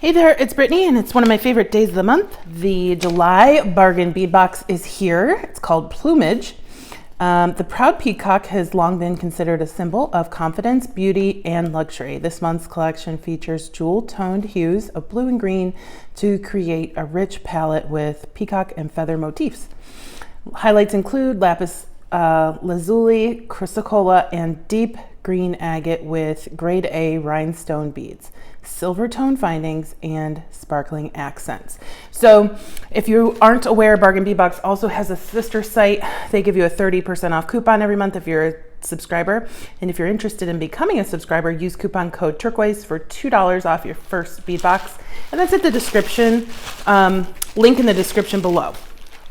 Hey there, it's Brittany, and it's one of my favorite days of the month. The July Bargain Bead Box is here. It's called Plumage. The proud peacock has long been considered a symbol of confidence, beauty, and luxury. This month's collection features jewel-toned hues of blue and green to create a rich palette with peacock and feather motifs. Highlights include lapis lazuli, chrysocolla, and deep green agate with grade A rhinestone beads, silver tone findings, and sparkling accents. So if you aren't aware, Bargain Bead Box also has a sister site. They give you a 30% off coupon every month if you're a subscriber. And if you're interested in becoming a subscriber, use coupon code Turquoise for $2 off your first bead box. And that's at the description, link in the description below.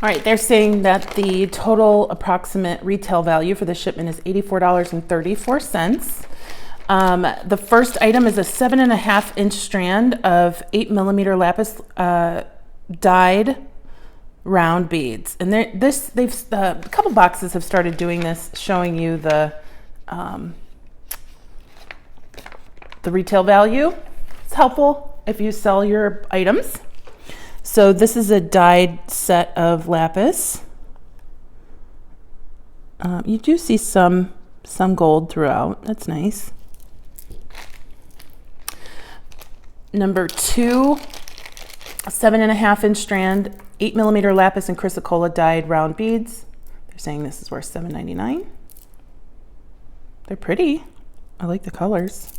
All right, they're saying that the total approximate retail value for the shipment is $84.34. The first item is a 7.5 inch strand of 8mm lapis dyed round beads. And a couple boxes have started doing this, showing you the retail value. It's helpful if you sell your items. So this is a dyed set of lapis. You do see some gold throughout. That's nice. Number 2, a 7.5 inch strand, 8mm lapis and chrysocolla dyed round beads. They're saying this is worth $7.99. They're pretty. I like the colors.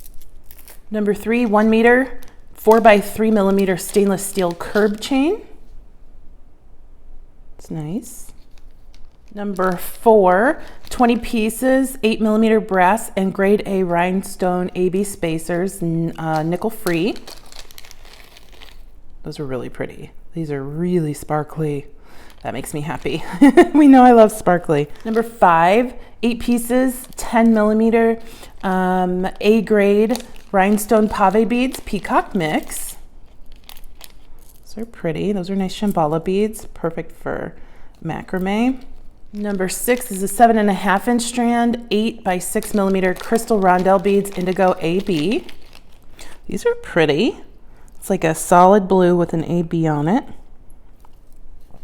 Number 3, 1 meter. 4x3mm stainless steel curb chain. It's nice. Number 4, 20 pieces, 8mm brass and grade A rhinestone AB spacers, nickel free. Those are really pretty. These are really sparkly. That makes me happy. We know I love sparkly. Number 5, 8 pieces, 10mm A grade rhinestone pave beads, peacock mix. Those are pretty. Those are nice Shambhala beads, perfect for macrame. Number 6 is a 7.5 inch strand, 8x6mm crystal rondelle beads, indigo AB. These are pretty. It's like a solid blue with an AB on it.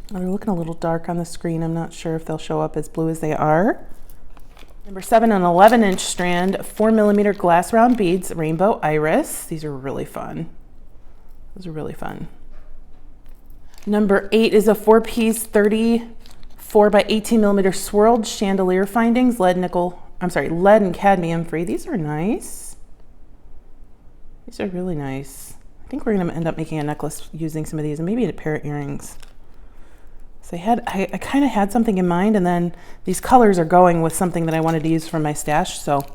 They're looking a little dark on the screen. I'm not sure if they'll show up as blue as they are. Number 7, an 11 inch strand, 4mm glass round beads, rainbow iris. These are really fun. Those are really fun. Number 8 is a 4-piece 34x18mm swirled chandelier findings, lead and cadmium free. These are nice. These are really nice. I think we're gonna end up making a necklace using some of these and maybe a pair of earrings. So I kind of had something in mind, and then these colors are going with something that I wanted to use for my stash, so I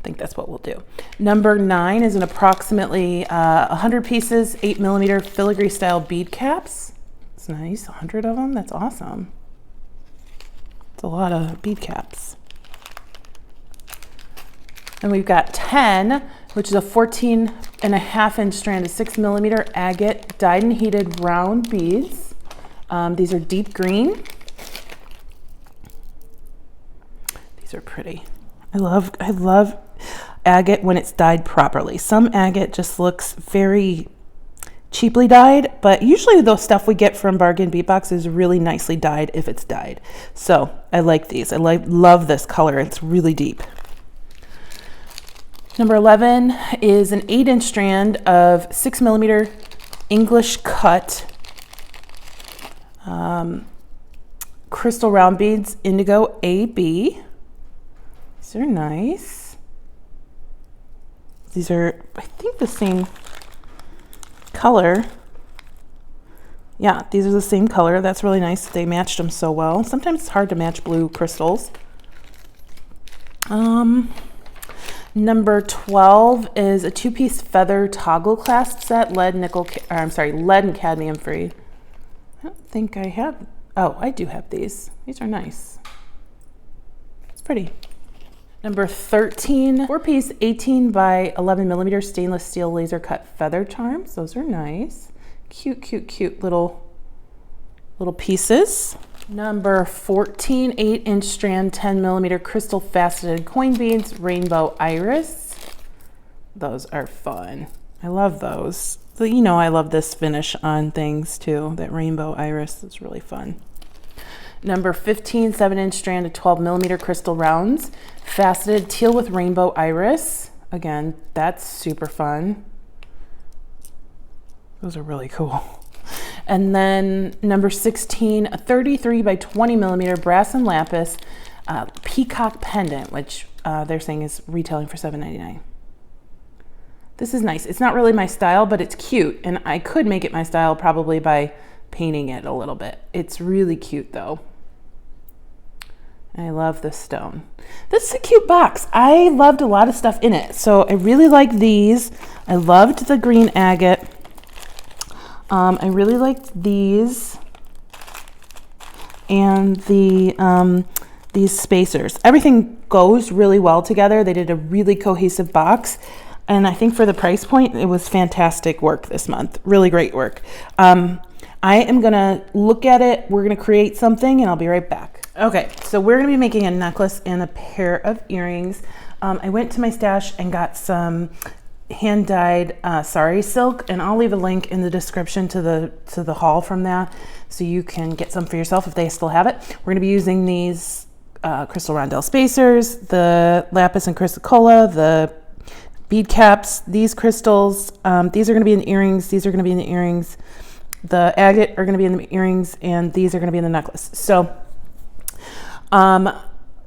think that's what we'll do. Number 9 is an approximately 100 pieces, 8mm filigree style bead caps. It's nice, 100 of them, that's awesome. It's a lot of bead caps. And we've got 10, which is a 14.5 inch strand of 6mm agate dyed and heated round beads. These are deep green. These are pretty. I love agate when it's dyed properly. Some agate just looks very cheaply dyed, but usually the stuff we get from Bargain Bead Box is really nicely dyed if it's dyed. So I like these. I love this color. It's really deep. Number 11 is an 8 inch strand of 6mm English cut crystal round beads, indigo AB. These are nice. These are, I think, the same color. Yeah, these are the same color. That's really nice. They matched them so well. Sometimes it's hard to match blue crystals. Number 12 is a 2-piece feather toggle clasp set, lead and cadmium free. I don't think I have. Oh, I do have these. These are nice. It's pretty. Number 13, 4-piece 18x11mm stainless steel laser cut feather charms. Those are nice. Cute little pieces. Number 14, 8 inch strand, 10mm crystal faceted coin beads, rainbow iris. Those are fun. I love those. So you know I love this finish on things too. That rainbow iris is really fun. Number 15, 7-inch strand of 12 millimeter crystal rounds. Faceted teal with rainbow iris. Again, that's super fun. Those are really cool. And then number 16, a 33 by 20 millimeter brass and lapis peacock pendant, which they're saying is retailing for $7.99. This is nice. It's not really my style, but it's cute. And I could make it my style probably by painting it a little bit. It's really cute though. I love this stone. This is a cute box. I loved a lot of stuff in it. So I really like these. I loved the green agate. I really liked these and these spacers. Everything goes really well together. They did a really cohesive box. And I think for the price point, it was fantastic work this month. Really great work. I am gonna look at it. We're gonna create something and I'll be right back. Okay, so we're gonna be making a necklace and a pair of earrings. I went to my stash and got some hand-dyed Sari silk, and I'll leave a link in the description to the haul from that so you can get some for yourself if they still have it. We're gonna be using these crystal rondelle spacers, the lapis and chrysocolla, the bead caps, these crystals. These are going to be in the earrings. These are going to be in the earrings. The agate are going to be in the earrings, and these are going to be in the necklace. So,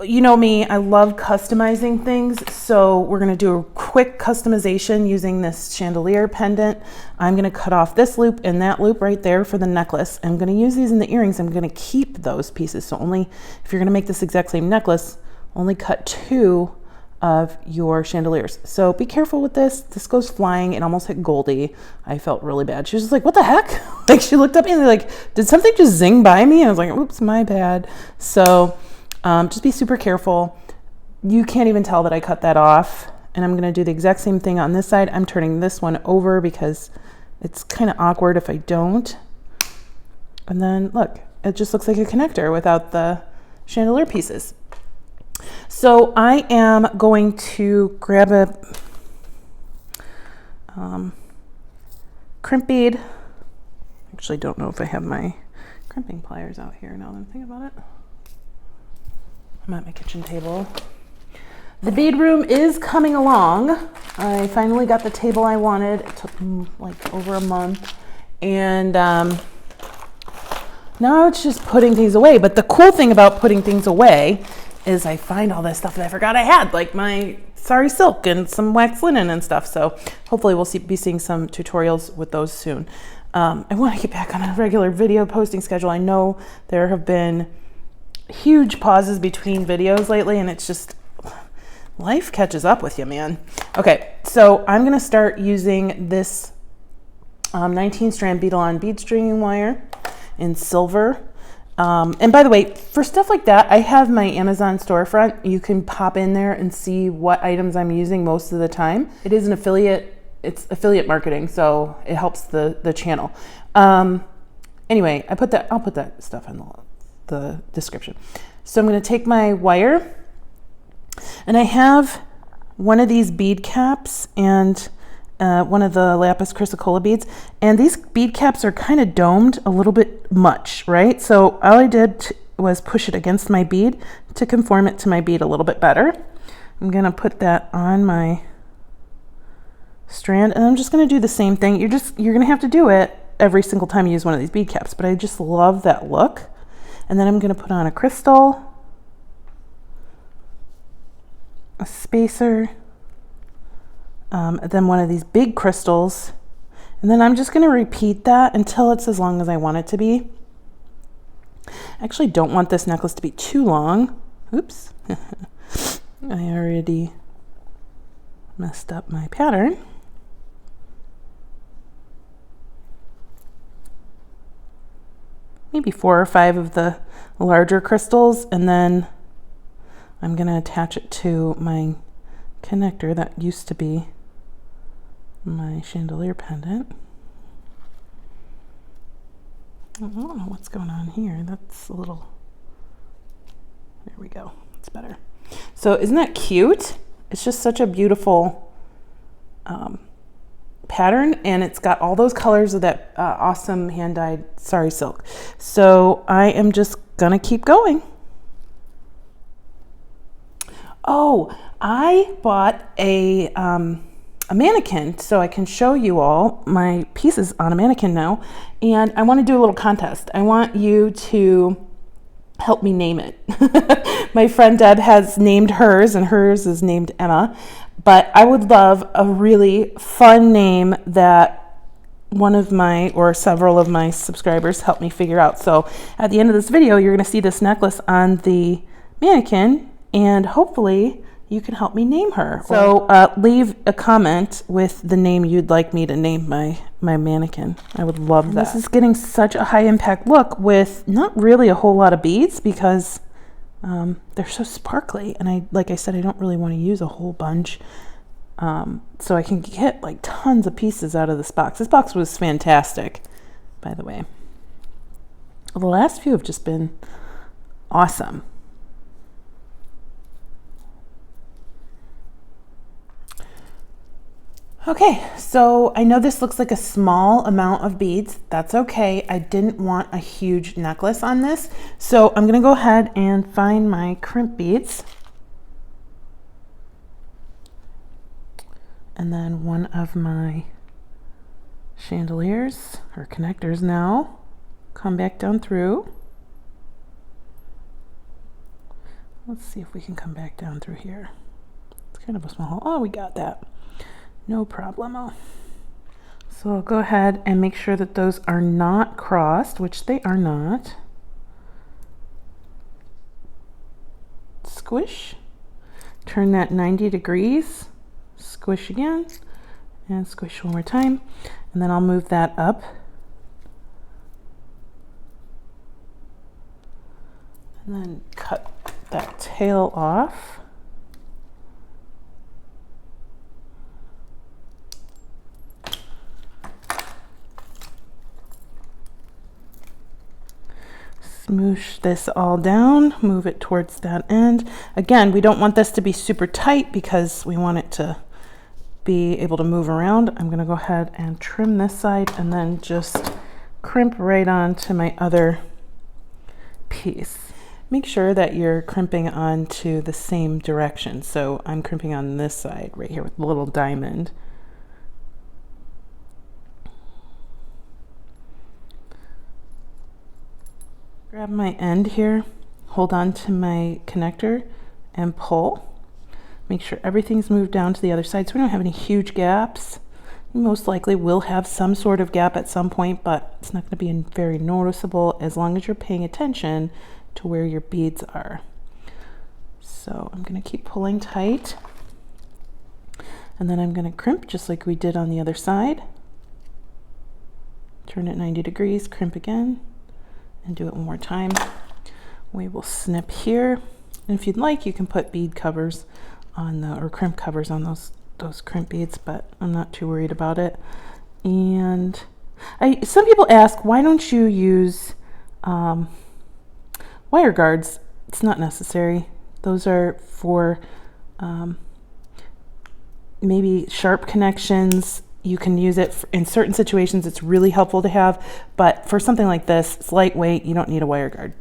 you know me, I love customizing things. So we're going to do a quick customization using this chandelier pendant. I'm going to cut off this loop and that loop right there for the necklace. I'm going to use these in the earrings. I'm going to keep those pieces. So only if you're going to make this exact same necklace, only cut 2 of your chandeliers. So be careful with this. This goes flying. It almost hit Goldie. I felt really bad. She was just like, what the heck? Like she looked up at me and like, did something just zing by me? I was like, oops, my bad. So just be super careful. You can't even tell that I cut that off. And I'm gonna do the exact same thing on this side. I'm turning this one over because it's kind of awkward if I don't. And then look, it just looks like a connector without the chandelier pieces. So I am going to grab a crimp bead. Actually, don't know if I have my crimping pliers out here now that I'm thinking about it. I'm at my kitchen table. The bead room is coming along. I finally got the table I wanted. It took like over a month. And now it's just putting things away. But the cool thing about putting things away is I find all this stuff that I forgot I had, like my Sari silk and some wax linen and stuff. So hopefully we'll be seeing some tutorials with those soon. I want to get back on a regular video posting schedule. I know there have been huge pauses between videos lately, and it's just, life catches up with you, man. Okay, so I'm gonna start using this 19 strand bead-along bead stringing wire in silver. And by the way, for stuff like that, I have my Amazon storefront. You can pop in there and see what items I'm using most of the time. It is an affiliate, it's affiliate marketing, so it helps the channel. Anyway, I'll put that stuff in the description. So I'm gonna take my wire, and I have one of these bead caps and one of the lapis chrysocolla beads, and these bead caps are kind of domed a little bit much, right? So all I did was push it against my bead to conform it to my bead a little bit better. I'm gonna put that on my strand, and I'm just gonna do the same thing. You're gonna have to do it every single time you use one of these bead caps, but I just love that look. And then I'm gonna put on a crystal, a spacer, then one of these big crystals, and then I'm just going to repeat that until it's as long as I want it to be. I actually don't want this necklace to be too long. Oops. I already messed up my pattern. Maybe 4 or 5 of the larger crystals, and then I'm going to attach it to my connector that used to be my chandelier pendant. I don't know what's going on here. That's a little, there we go, it's better. So isn't that cute? It's just such a beautiful pattern, and it's got all those colors of that awesome hand-dyed sari silk. So I am just gonna keep going. Oh, I bought a mannequin so I can show you all my pieces on a mannequin now, and I want to do a little contest. I want you to help me name it. My friend Deb has named hers, and hers is named Emma, but I would love a really fun name that one of my or several of my subscribers help me figure out. So at the end of this video, you're going to see this necklace on the mannequin, and hopefully you can help me name her. So leave a comment with the name you'd like me to name my mannequin. I would love that. This is getting such a high impact look with not really a whole lot of beads because they're so sparkly. And like I said, I don't really want to use a whole bunch. So I can get like tons of pieces out of this box. This box was fantastic, by the way. Well, the last few have just been awesome. Okay, so I know this looks like a small amount of beads. That's okay. I didn't want a huge necklace on this. So I'm gonna go ahead and find my crimp beads. And then one of my chandeliers or connectors now. Come back down through. Let's see if we can come back down through here. It's kind of a small hole. Oh, we got that. No problemo. So I'll go ahead and make sure that those are not crossed, which they are not. Squish. Turn that 90 degrees. Squish again. And squish one more time. And then I'll move that up. And then cut that tail off. Smoosh this all down, move it towards that end. Again, we don't want this to be super tight because we want it to be able to move around. I'm going to go ahead and trim this side and then just crimp right on to my other piece. Make sure that you're crimping onto the same direction. So I'm crimping on this side right here with the little diamond. Grab my end here, hold on to my connector and pull. Make sure everything's moved down to the other side so we don't have any huge gaps. You most likely will have some sort of gap at some point, but it's not going to be very noticeable as long as you're paying attention to where your beads are. So I'm going to keep pulling tight, and then I'm going to crimp just like we did on the other side. Turn it 90 degrees, crimp again. And do it one more time. We will snip here, and if you'd like, you can put bead covers on the or crimp covers on those crimp beads, but I'm not too worried about it. And some people ask, why don't you use wire guards? It's not necessary. Those are for maybe sharp connections. You can use it in certain situations. It's really helpful to have, but for something like this, it's lightweight. You don't need a wire guard.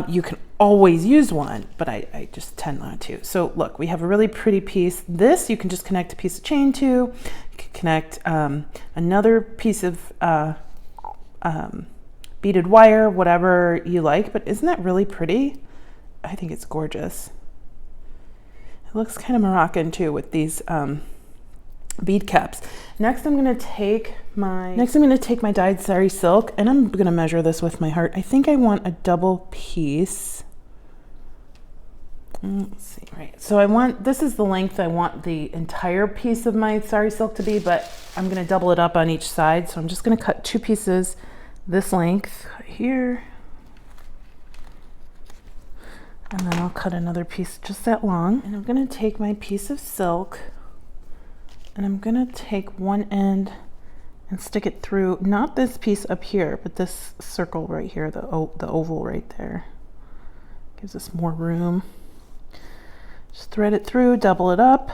You can always use one, but I just tend not to. So look, we have a really pretty piece. This you can just connect a piece of chain to. You can connect another piece of beaded wire, whatever you like, but isn't that really pretty? I think it's gorgeous. It looks kind of Moroccan too with these bead caps. Next I'm going to take my dyed sari silk, and I'm going to measure this with my heart. I think I want a double piece. Let's see, right. So this is the length I want the entire piece of my sari silk to be, but I'm going to double it up on each side. So I'm just going to cut two pieces this length here. And then I'll cut another piece just that long. And I'm going to take my piece of silk, and I'm gonna take one end and stick it through, not this piece up here, but this circle right here, the oval right there. Gives us more room. Just thread it through, double it up.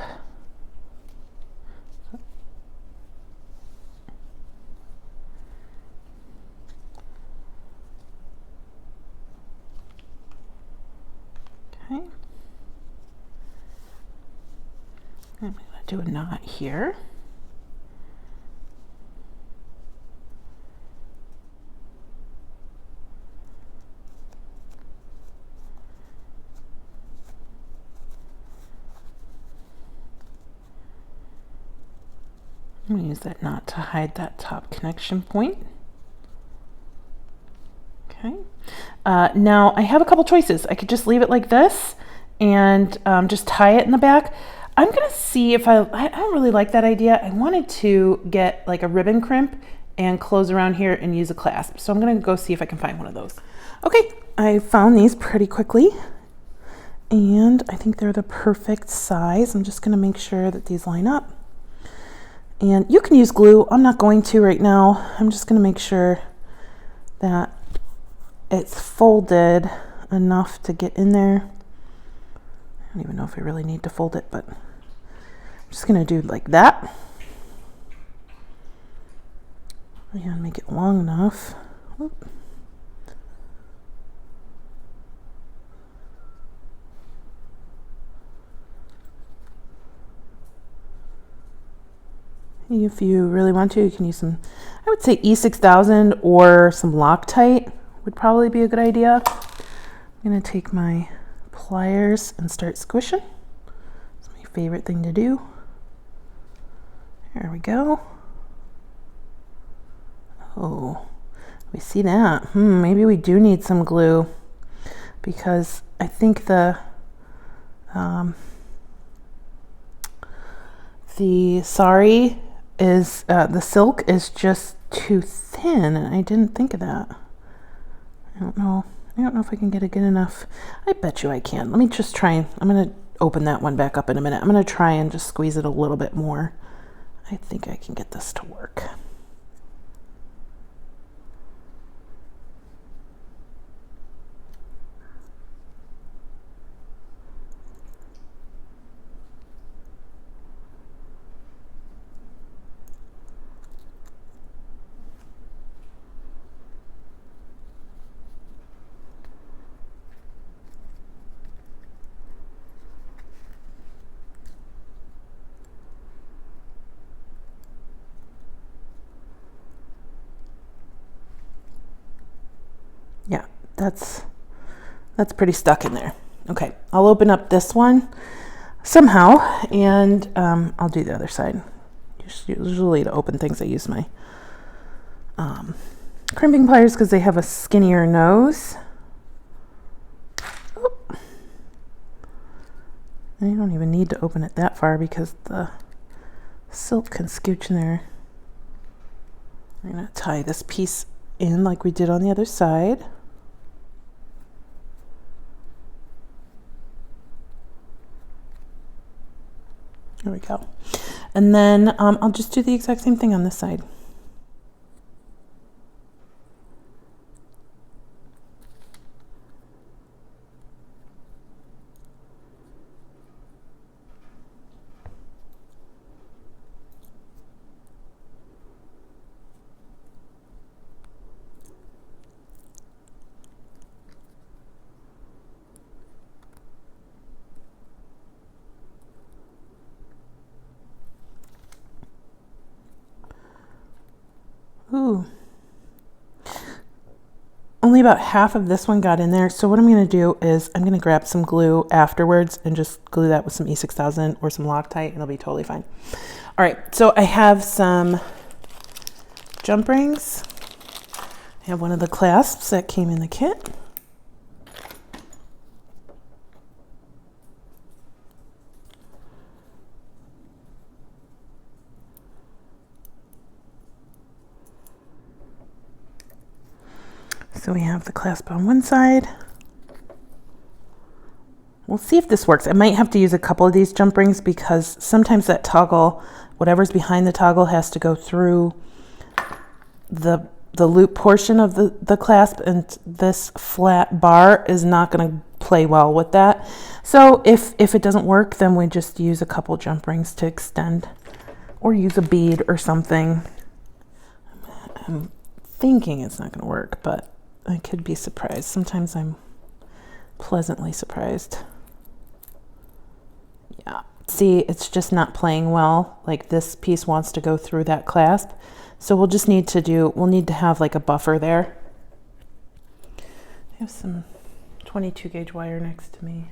I'm going to do a knot here. I'm going to use that knot to hide that top connection point. Okay. Now I have a couple choices. I could just leave it like this and just tie it in the back. I'm going to see if I don't really like that idea. I wanted to get like a ribbon crimp and close around here and use a clasp. So I'm going to go see if I can find one of those. Okay, I found these pretty quickly and I think they're the perfect size. I'm just going to make sure that these line up. And you can use glue. I'm not going to right now. I'm just going to make sure that it's folded enough to get in there. I don't even know if I really need to fold it, but I'm just going to do like that. And make it long enough. Oop. If you really want to, you can use some, I would say E6000 or some Loctite would probably be a good idea. I'm going to take my pliers and start squishing. It's my favorite thing to do. There we go. Oh, we see that. Maybe we do need some glue because I think the Sari is the silk is just too thin, and I didn't think of that. I don't know if I can get it good enough. I bet you I can. Let me just try. I'm going to open that one back up in a minute. I'm going to try and just squeeze it a little bit more. I think I can get this to work. Yeah, that's pretty stuck in there. Okay, I'll open up this one somehow, and I'll do the other side. Usually to open things I use my crimping pliers because they have a skinnier nose. Oop. And you don't even need to open it that far because the silk can scooch in there. I'm going to tie this piece in like we did on the other side. There we go. And then I'll just do the exact same thing on this side. Ooh. Only about half of this one got in there. So what I'm going to do is I'm going to grab some glue afterwards and just glue that with some E6000 or some Loctite and it'll be totally fine. All right, so I have some jump rings. I have one of the clasps that came in the kit. So we have the clasp on one side. We'll see if this works. I might have to use a couple of these jump rings because sometimes that toggle, whatever's behind the toggle, has to go through the loop portion of the clasp, and this flat bar is not going to play well with that. So if it doesn't work, then we just use a couple jump rings to extend, or use a bead or something. I'm thinking it's not going to work, but I could be surprised. Sometimes I'm pleasantly surprised. Yeah, see, it's just not playing well. Like this piece wants to go through that clasp. So we'll need to have like a buffer there. I have some 22 gauge wire next to me.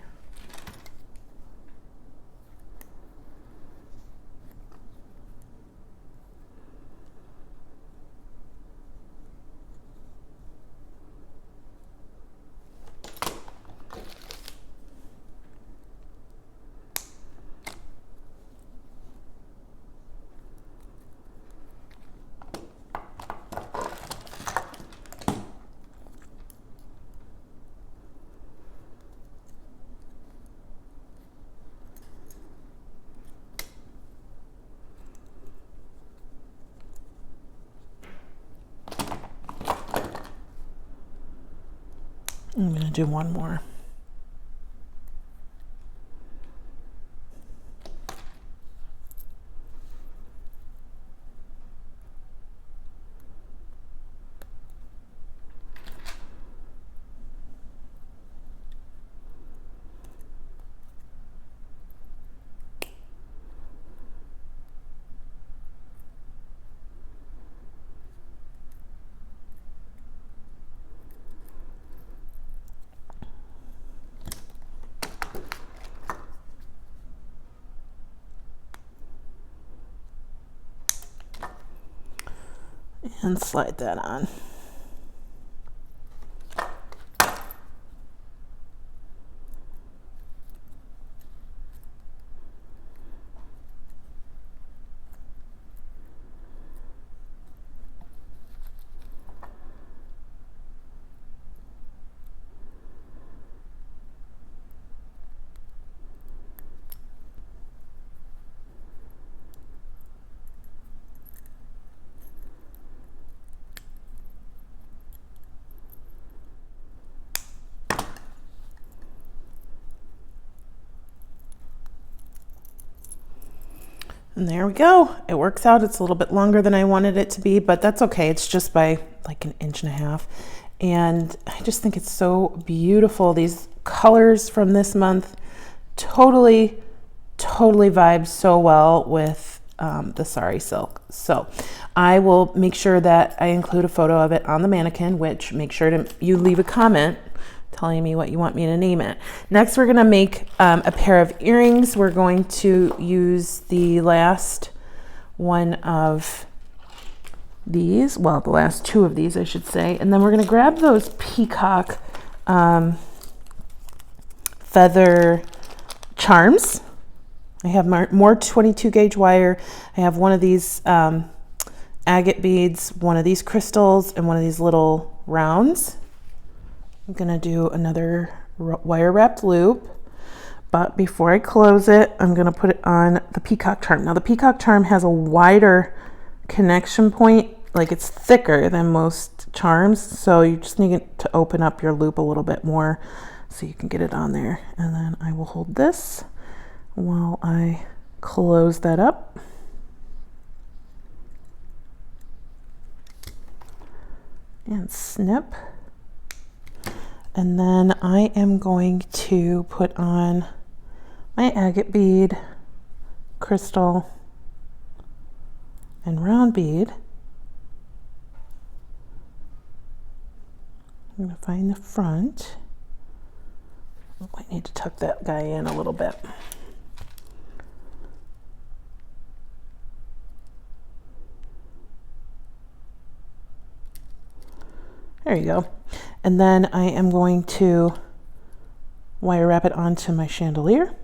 I'm going to do one more. And slide that on. And there we go. It works out. It's a little bit longer than I wanted it to be, but that's okay. It's just by like 1.5 inches. And I just think it's so beautiful. These colors from this month totally vibe so well with the Sari silk. So I will make sure that I include a photo of it on the mannequin, which make sure you leave a comment telling me what you want me to name it. Next, we're going to make a pair of earrings. We're going to use the last one of these, well, the last two of these, I should say, and then we're going to grab those peacock feather charms. I have more 22 gauge wire. I have one of these agate beads, one of these crystals, and one of these little rounds. I'm gonna do another wire wrapped loop, but before I close it, I'm gonna put it on the peacock charm. Now the peacock charm has a wider connection point, like it's thicker than most charms, so you just need to open up your loop a little bit more so you can get it on there. And then I will hold this while I close that up. And snip. And then I am going to put on my agate bead, crystal, and round bead. I'm going to find the front. Oh, I need to tuck that guy in a little bit. There you go. And then I am going to wire wrap it onto my chandelier.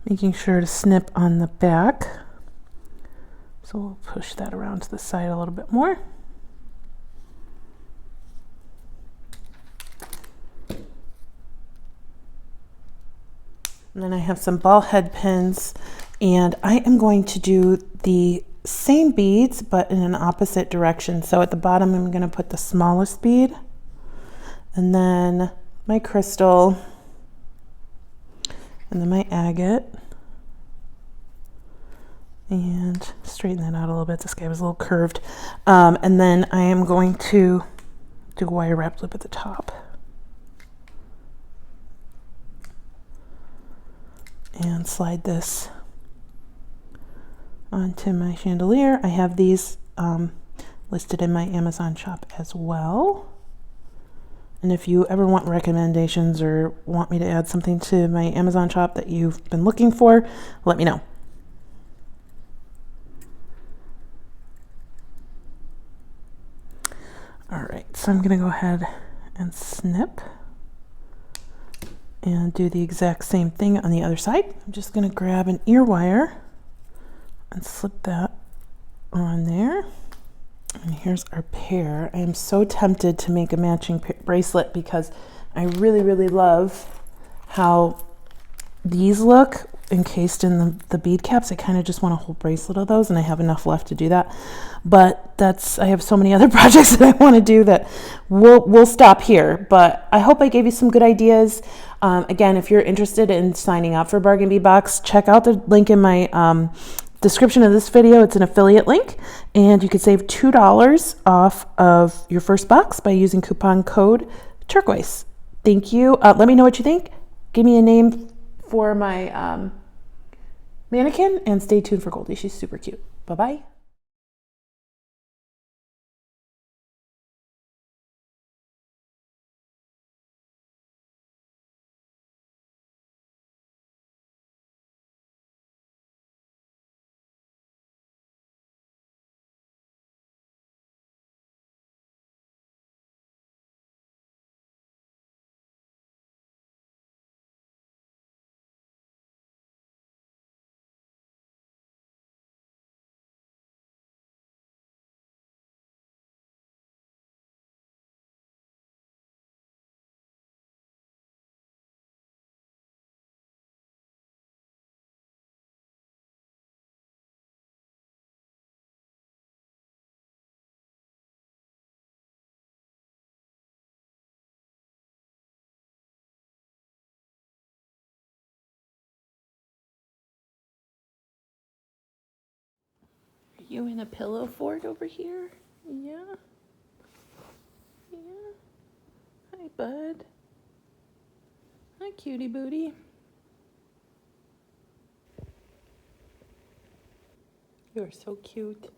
Making sure to snip on the back. So we'll push that around to the side a little bit more. And then I have some ball head pins And I am going to do the same beads, but in an opposite direction. So at the bottom, I'm going to put the smallest bead, and then my crystal, and then my agate, and straighten that out a little bit. This guy was a little curved. And then I am going to do a wire wrap loop at the top. And slide this onto my chandelier. I have these listed in my Amazon shop as well. And if you ever want recommendations or want me to add something to my Amazon shop that you've been looking for, let me know. All right, so I'm gonna go ahead and snip and do the exact same thing on the other side. I'm just gonna grab an ear wire and slip that on there. And here's our pair. I am so tempted to make a matching bracelet because I really, really love how these look encased in the bead caps. I kind of just want a whole bracelet of those, and I have enough left to do that. But I have so many other projects that I want to do that we'll stop here. But I hope I gave you some good ideas. Again, if you're interested in signing up for Bargain Bead Box, check out the link in my description of this video. It's an affiliate link, and you can save $2 off of your first box by using coupon code Turquoise. Thank you. Let me know what you think. Give me a name for my mannequin, and stay tuned for Goldie. She's super cute. Bye-bye. Are you in a pillow fort over here? Yeah. Yeah. Hi, bud. Hi, cutie booty. You're so cute.